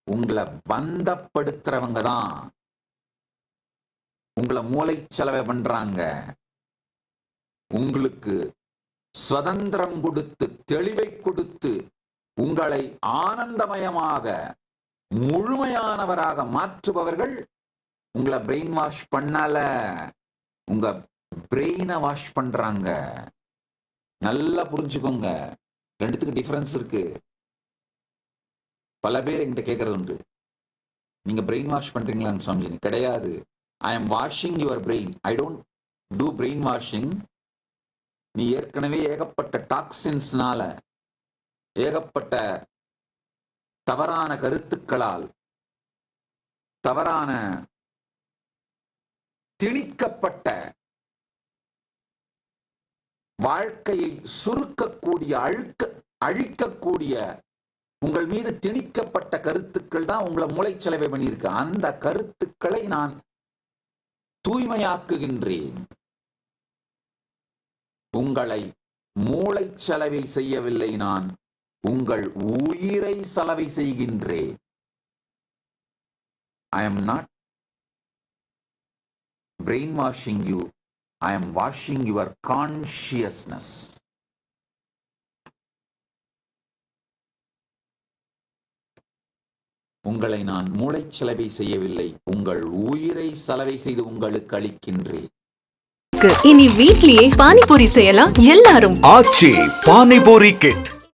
உங்களை பந்தப்படுத்துறவங்க தான் உங்களை மூளைச்சலவை பண்றாங்க. உங்களுக்கு சுதந்திரம் கொடுத்து, தெளிவை கொடுத்து, உங்களை ஆனந்தமயமாக முழுமையானவராக மாற்றுபவர்கள் உங்களை பிரெயின் வாஷ் பண்ணல, உங்க பிரெயினை வாஷ் பண்றாங்க. நல்லா புரிஞ்சுக்கோங்க, ரெண்டுத்துக்கு டிஃபரன்ஸ் இருக்கு. பல பேர் என்கிட்ட கேட்கறது உண்டு, நீங்க பிரெயின் வாஷ் பண்றீங்களான்னு சுவாமிஜி. கிடையாது. I am washing your brain. I don't do brain washing. நீ ஏற்கனவே ஏகப்பட்ட டாக்ஸின்ஸ்னால, ஏகப்பட்ட தவறான கருத்துக்களால், தவறான திணிக்கப்பட்ட வாழ்க்கையை சுருக்கக்கூடிய, அழிக்கக்கூடிய உங்கள் மீது திணிக்கப்பட்ட கருத்துக்கள் தான் உங்களை மூளைச்சலவை பண்ணியிருக்கு. அந்த கருத்துக்களை நான் தூய்மையாக்குகின்றேன். உங்களை மூளைச்சலவை செய்யவில்லை, நான் உங்கள் உயிரை சலவை செய்கின்றேன். I am not brainwashing you. I am washing your consciousness. உங்களை நான் மூளைச்சலவை செய்யவில்லை, உங்கள் உயிரை சலவை செய்து உங்களுக்கு அளிக்கின்றேன். இனி வீட்லயே பானிபூரி செய்யலாம் எல்லாரும். ஆச்சி பானிபூரி கிட்.